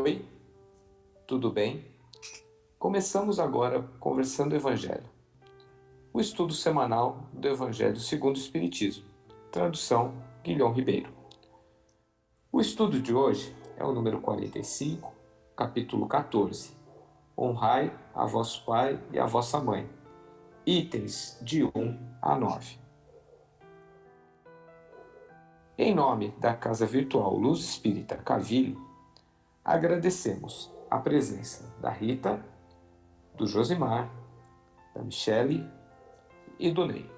Oi, tudo bem? Começamos agora Conversando o Evangelho, o estudo semanal do Evangelho segundo o Espiritismo, tradução Guilhom Ribeiro. O estudo de hoje é o número 45, capítulo 14. Honrai a vosso pai e a vossa mãe. Itens de 1 a 9. Em nome da Casa Virtual Luz Espírita Cavilho, agradecemos a presença da Rita, do Josimar, da Michele e do Ney.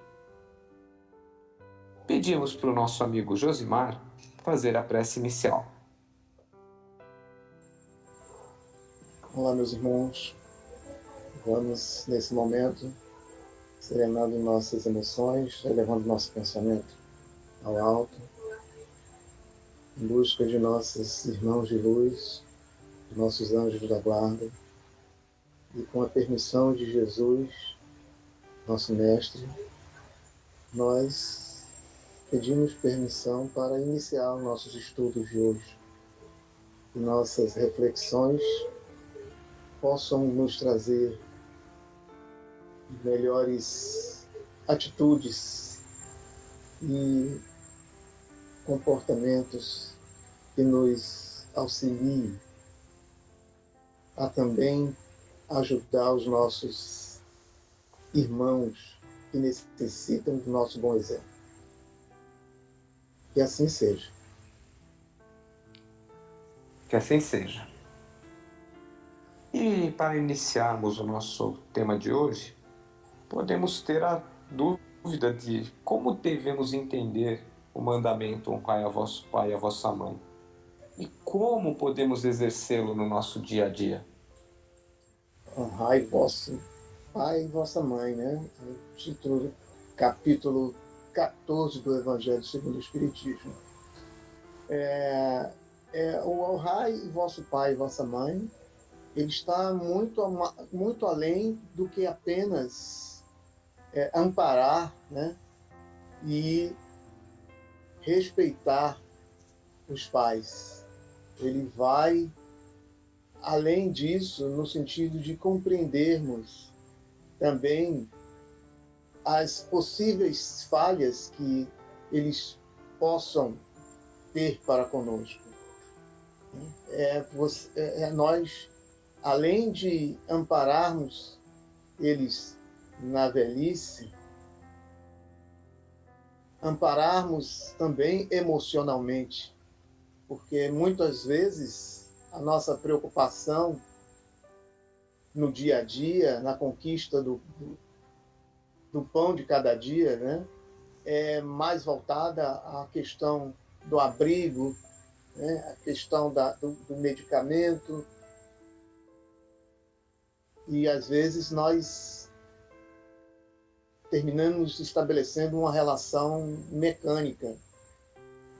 Pedimos para o nosso amigo Josimar fazer a prece inicial. Olá, meus irmãos. Vamos, nesse momento, serenando nossas emoções, elevando nosso pensamento ao alto, em busca de nossos irmãos de luz, de nossos anjos da guarda, e com a permissão de Jesus, nosso Mestre, nós pedimos permissão para iniciar os nossos estudos de hoje. E nossas reflexões possam nos trazer melhores atitudes e comportamentos que nos auxiliem a também ajudar os nossos irmãos que necessitam do nosso bom exemplo. Que assim seja. Que assim seja. E para iniciarmos o nosso tema de hoje, podemos ter a dúvida de como devemos entender o mandamento honrai a vosso pai e a vossa mãe. E como podemos exercê-lo no nosso dia a dia? Honrai vosso pai e vossa mãe, né? O título, capítulo 14 do Evangelho segundo o Espiritismo. O honrai vosso pai e vossa mãe, ele está muito além do que apenas amparar, né? E respeitar os pais. Ele vai além disso no sentido de compreendermos também as possíveis falhas que eles possam ter para conosco. Nós, além de ampararmos eles na velhice, ampararmos também emocionalmente, porque muitas vezes a nossa preocupação no dia a dia, na conquista do pão de cada dia, né, é mais voltada à questão do abrigo, né, a questão do medicamento, e às vezes nós terminamos estabelecendo uma relação mecânica,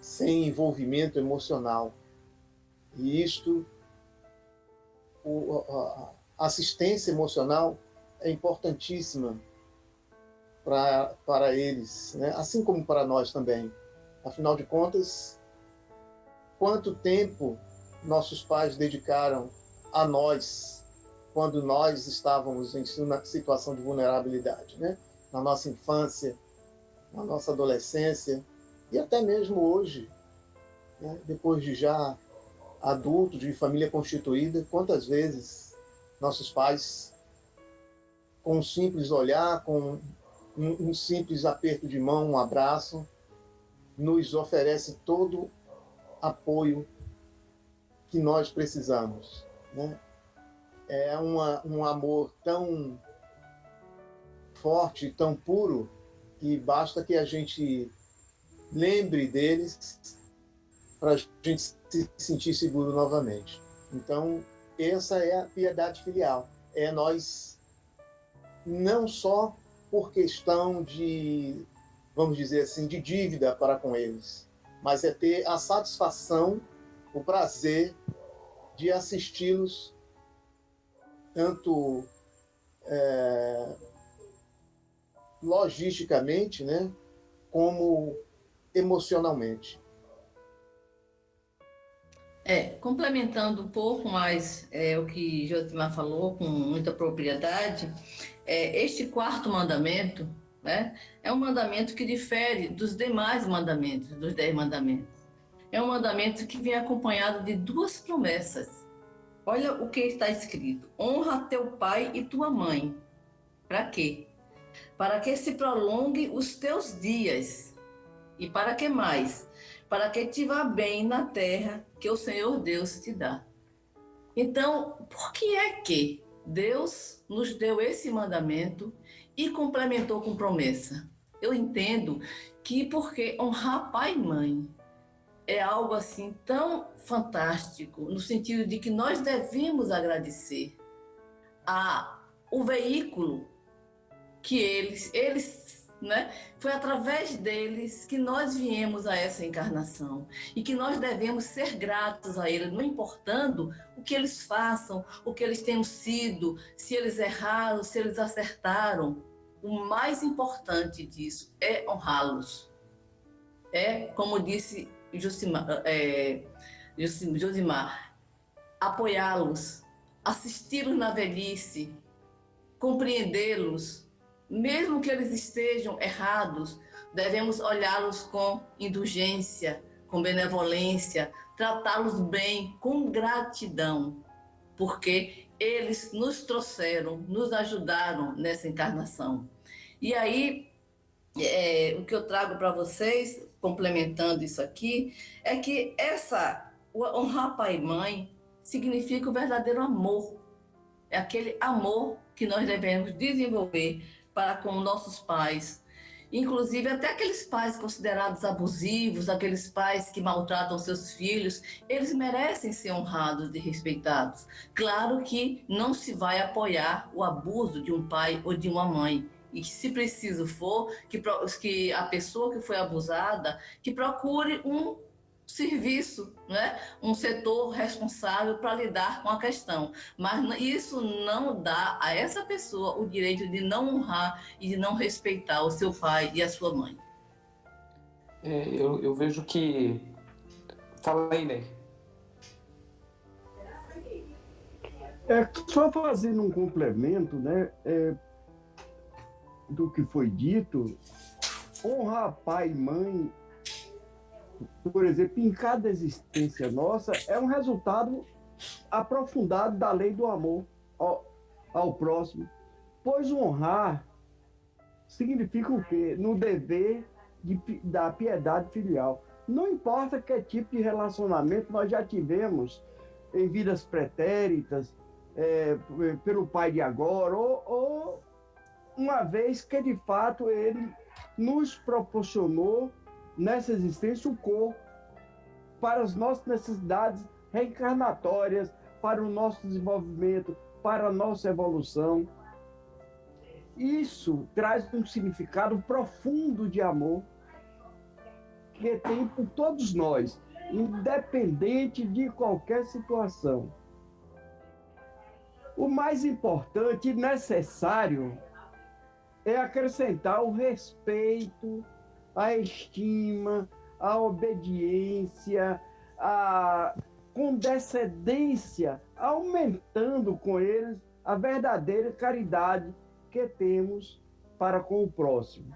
sem envolvimento emocional. E isto, a assistência emocional é importantíssima para eles, né? Assim como para nós também. Afinal de contas, quanto tempo nossos pais dedicaram a nós quando nós estávamos em uma situação de vulnerabilidade, né? Na nossa infância, na nossa adolescência e até mesmo hoje, né? Depois de já adulto, de família constituída, quantas vezes nossos pais, com um simples olhar, com um simples aperto de mão, um abraço, nos oferece todo apoio que nós precisamos, né? É um amor tão forte, tão puro, que basta que a gente lembre deles para a gente se sentir seguro novamente. Então, essa é a piedade filial. É nós, não só por questão de, vamos dizer assim, de dívida para com eles, mas é ter a satisfação, o prazer de assisti-los tanto logisticamente, né, como emocionalmente. Complementando um pouco mais o que Josimar falou com muita propriedade, este quarto mandamento, né, é um mandamento que difere dos demais mandamentos, dos 10 mandamentos. É um mandamento que vem acompanhado de duas promessas. Olha o que está escrito: honra teu pai e tua mãe. Para quê? Para que se prolongue os teus dias. E para que mais? Para que te vá bem na terra que o Senhor Deus te dá. Então, por que é que Deus nos deu esse mandamento e complementou com promessa? Eu entendo que porque honrar pai e mãe é algo assim tão fantástico, no sentido de que nós devemos agradecer a o veículo que eles, né? Foi através deles que nós viemos a essa encarnação e que nós devemos ser gratos a eles, não importando o que eles façam, o que eles tenham sido, se eles erraram, se eles acertaram. O mais importante disso é honrá-los. Como disse Josimar, apoiá-los, assisti-los na velhice, compreendê-los, mesmo que eles estejam errados, devemos olhá-los com indulgência, com benevolência, tratá-los bem, com gratidão, porque eles nos trouxeram, nos ajudaram nessa encarnação. E aí, o que eu trago para vocês, complementando isso aqui, é que o honrar pai e mãe significa o verdadeiro amor. É aquele amor que nós devemos desenvolver para com nossos pais. Inclusive, até aqueles pais considerados abusivos, aqueles pais que maltratam seus filhos, eles merecem ser honrados e respeitados. Claro que não se vai apoiar o abuso de um pai ou de uma mãe. E que, se preciso for, que a pessoa que foi abusada, que procure um serviço, né? Um setor responsável para lidar com a questão. Mas isso não dá a essa pessoa o direito de não honrar e de não respeitar o seu pai e a sua mãe. Eu vejo que... Fala aí, Ney. Só fazendo um complemento, né, do que foi dito, honrar pai e mãe, por exemplo, em cada existência nossa, é um resultado aprofundado da lei do amor ao próximo. Pois honrar significa o quê? No dever da piedade filial. Não importa que tipo de relacionamento nós já tivemos em vidas pretéritas, pelo pai de agora, ou uma vez que de fato ele nos proporcionou nessa existência o corpo para as nossas necessidades reencarnatórias, para o nosso desenvolvimento, para a nossa evolução. Isso traz um significado profundo de amor que tem por todos nós, independente de qualquer situação. O mais importante e necessário é acrescentar o respeito, a estima, a obediência, a condescendência, aumentando com eles a verdadeira caridade que temos para com o próximo.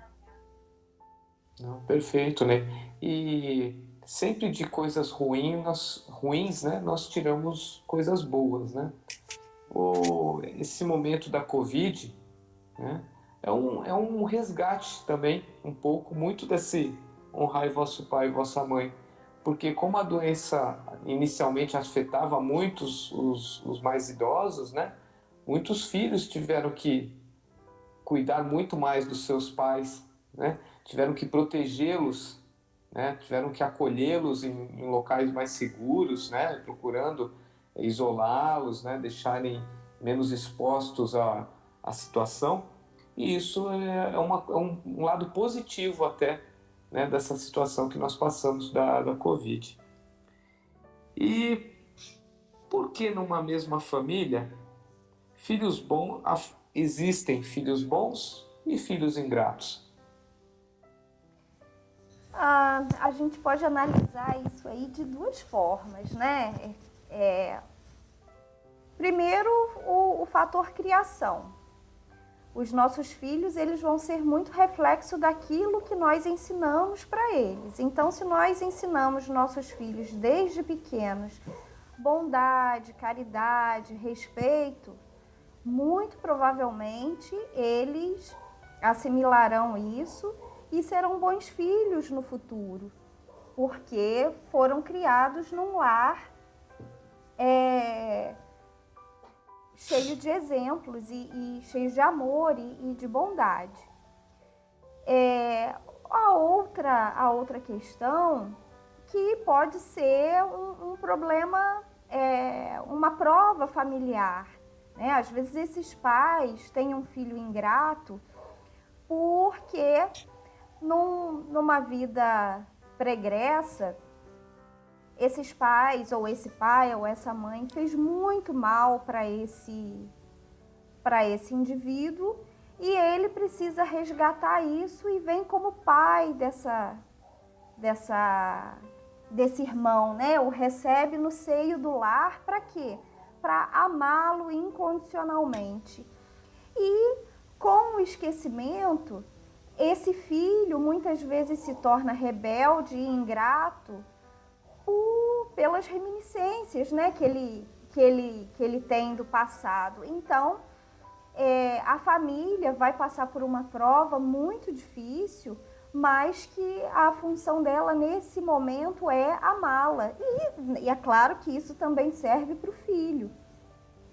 Não, perfeito, né? E sempre de coisas ruins, né, nós tiramos coisas boas, né? Esse momento da Covid, né, é um resgate também, um pouco, muito desse honrai vosso pai e vossa mãe. Porque como a doença inicialmente afetava muitos os mais idosos, né, muitos filhos tiveram que cuidar muito mais dos seus pais, né, tiveram que protegê-los, né, tiveram que acolhê-los em locais mais seguros, né, procurando isolá-los, né, deixarem menos expostos à situação. E isso é um lado positivo até, né, dessa situação que nós passamos da Covid. E por que numa mesma família existem filhos bons e filhos ingratos? A gente pode analisar isso aí de duas formas, né? Primeiro, o fator criação. Os nossos filhos, eles vão ser muito reflexo daquilo que nós ensinamos para eles. Então, se nós ensinamos nossos filhos desde pequenos bondade, caridade, respeito, muito provavelmente eles assimilarão isso e serão bons filhos no futuro, porque foram criados num lar cheio de exemplos e cheio de amor e de bondade. A outra questão que pode ser um problema, uma prova familiar, né? Às vezes esses pais têm um filho ingrato porque numa vida pregressa, esses pais, ou esse pai, ou essa mãe, fez muito mal para esse indivíduo e ele precisa resgatar isso e vem como pai desse irmão, né? O recebe no seio do lar para quê? Para amá-lo incondicionalmente. E com o esquecimento, esse filho muitas vezes se torna rebelde e ingrato pelas reminiscências, né, que ele tem do passado. Então, a família vai passar por uma prova muito difícil, mas que a função dela nesse momento é amá-la. E é claro que isso também serve para o filho,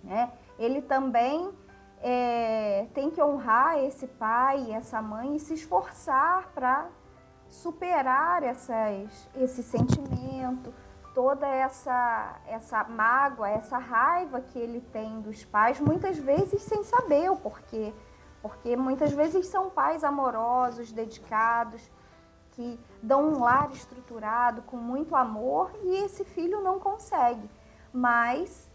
né? Ele também tem que honrar esse pai e essa mãe e se esforçar para superar esse sentimento, toda essa mágoa, essa raiva que ele tem dos pais, muitas vezes sem saber o porquê. Porque muitas vezes são pais amorosos, dedicados, que dão um lar estruturado com muito amor e esse filho não consegue. Mas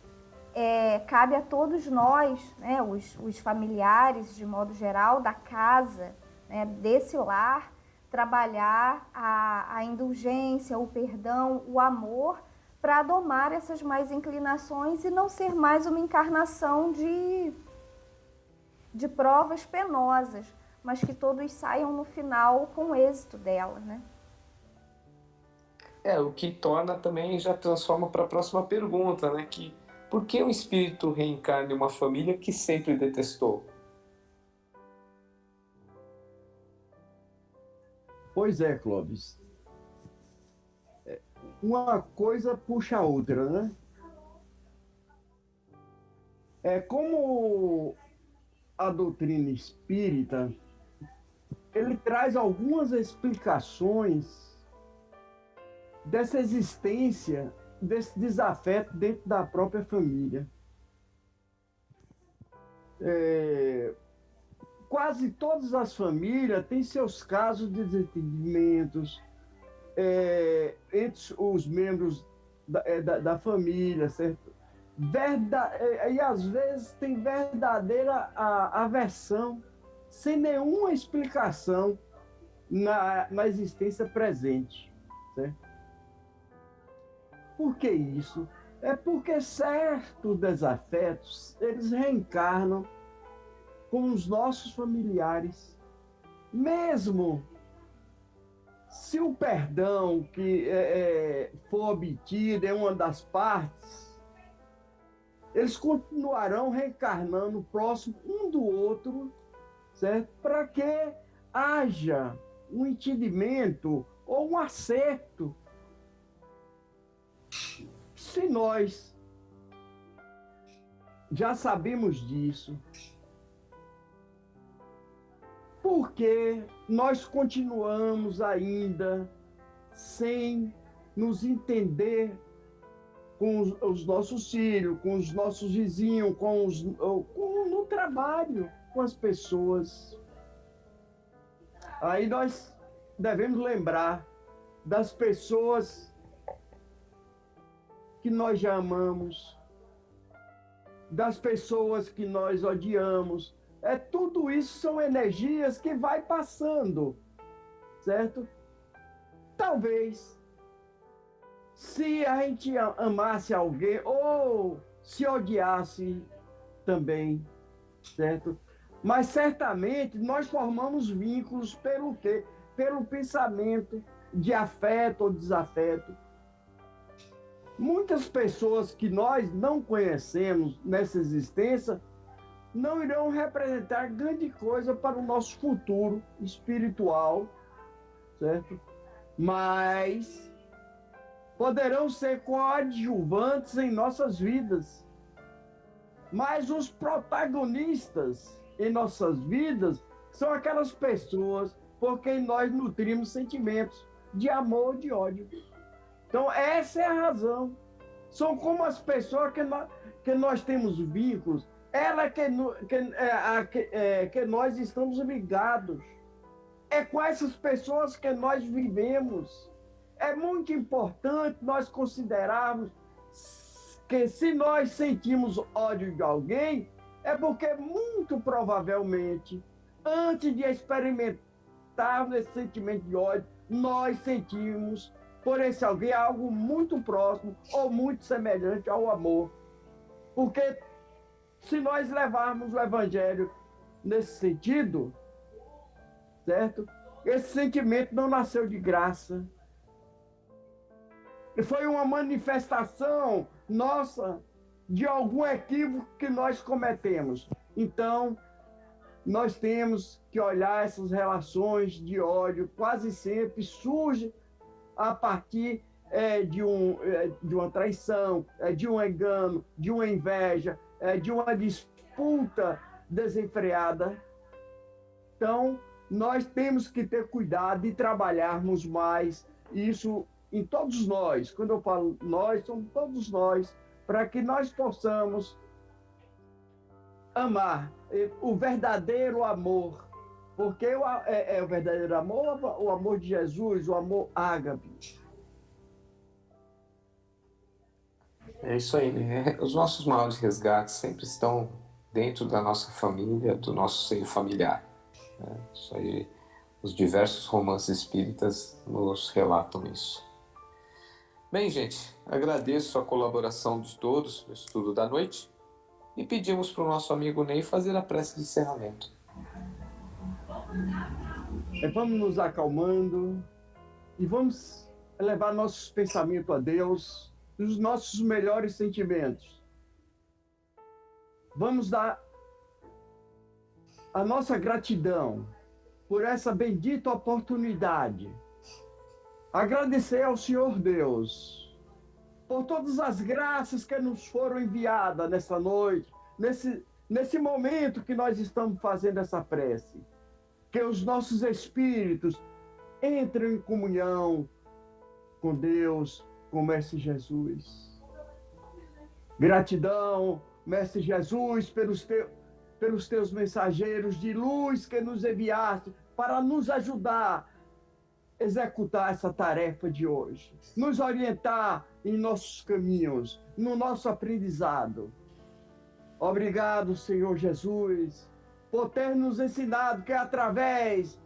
cabe a todos nós, né, os familiares, de modo geral, da casa, né, desse lar, trabalhar a indulgência, o perdão, o amor, para domar essas más inclinações e não ser mais uma encarnação de provas penosas, mas que todos saiam no final com o êxito dela, né? O que torna também, já transforma para a próxima pergunta, né? Que por que um espírito reencarna em uma família que sempre detestou? Pois é, Clóvis. Uma coisa puxa a outra, né? Como a doutrina espírita, ele traz algumas explicações dessa existência, desse desafeto dentro da própria família. Quase todas as famílias têm seus casos de desentendimentos entre os membros da família, certo? E às vezes tem verdadeira aversão, sem nenhuma explicação na existência presente, certo? Por que isso? É porque certos desafetos, eles reencarnam com os nossos familiares, mesmo se o perdão que for obtido em uma das partes, eles continuarão reencarnando próximo um do outro, certo? Para que haja um entendimento ou um acerto. Se nós já sabemos disso, por que nós continuamos ainda sem nos entender com os nossos filhos, com os nossos vizinhos, no trabalho, com as pessoas? Aí nós devemos lembrar das pessoas que nós já amamos, das pessoas que nós odiamos. Tudo isso são energias que vai passando, certo? talvez, se a gente amasse alguém ou se odiasse também, certo? Mas certamente nós formamos vínculos pelo quê? Pelo pensamento de afeto ou desafeto. Muitas pessoas que nós não conhecemos nessa existência não irão representar grande coisa para o nosso futuro espiritual, certo? Mas poderão ser coadjuvantes em nossas vidas. Mas os protagonistas em nossas vidas são aquelas pessoas por quem nós nutrimos sentimentos de amor, de ódio. Então, essa é a razão. São como as pessoas que nós temos vínculos, que nós estamos ligados. É com essas pessoas que nós vivemos. É muito importante nós considerarmos que se nós sentimos ódio de alguém, é porque muito provavelmente, antes de experimentarmos esse sentimento de ódio, nós sentimos por esse alguém algo muito próximo ou muito semelhante ao amor. Porque se nós levarmos o evangelho nesse sentido, certo? Esse sentimento não nasceu de graça. Foi uma manifestação nossa de algum equívoco que nós cometemos. Então, nós temos que olhar essas relações de ódio, quase sempre surge a partir de uma traição, de um engano, de uma inveja, de uma disputa desenfreada. Então, nós temos que ter cuidado e trabalharmos mais isso em todos nós. Quando eu falo nós, somos todos nós, para que nós possamos amar o verdadeiro amor. Porque é o verdadeiro amor, o amor de Jesus, o amor ágape. É isso aí, né? Os nossos maiores resgates sempre estão dentro da nossa família, do nosso seio familiar, né? Isso aí, os diversos romances espíritas nos relatam isso. Bem, gente, agradeço a colaboração de todos no estudo da noite e pedimos para o nosso amigo Ney fazer a prece de encerramento. Vamos nos acalmando e vamos elevar nossos pensamentos a Deus, os nossos melhores sentimentos. Vamos dar a nossa gratidão por essa bendita oportunidade. Agradecer ao Senhor Deus por todas as graças que nos foram enviadas nessa noite, nesse momento que nós estamos fazendo essa prece. Que os nossos espíritos entrem em comunhão com Deus, com o Mestre Jesus. Gratidão, Mestre Jesus, pelos teus mensageiros de luz que nos enviaste para nos ajudar a executar essa tarefa de hoje. Nos orientar em nossos caminhos, no nosso aprendizado. Obrigado, Senhor Jesus, por ter nos ensinado que através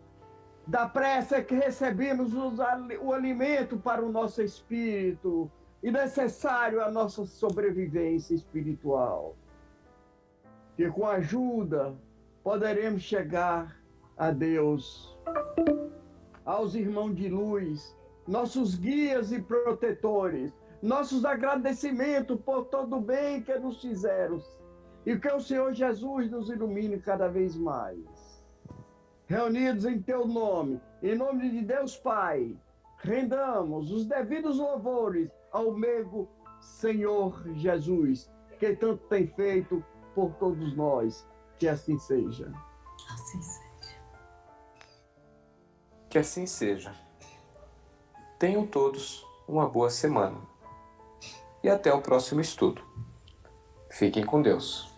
da prece é que recebemos o alimento para o nosso espírito e necessário à nossa sobrevivência espiritual. Que com a ajuda poderemos chegar a Deus, aos irmãos de luz, nossos guias e protetores, nossos agradecimentos por todo o bem que nos fizeram. E que o Senhor Jesus nos ilumine cada vez mais. Reunidos em teu nome, em nome de Deus Pai, rendamos os devidos louvores ao meu Senhor Jesus, que tanto tem feito por todos nós. Que assim seja. Assim seja. Que assim seja. Tenham todos uma boa semana. E até o próximo estudo. Fiquem com Deus.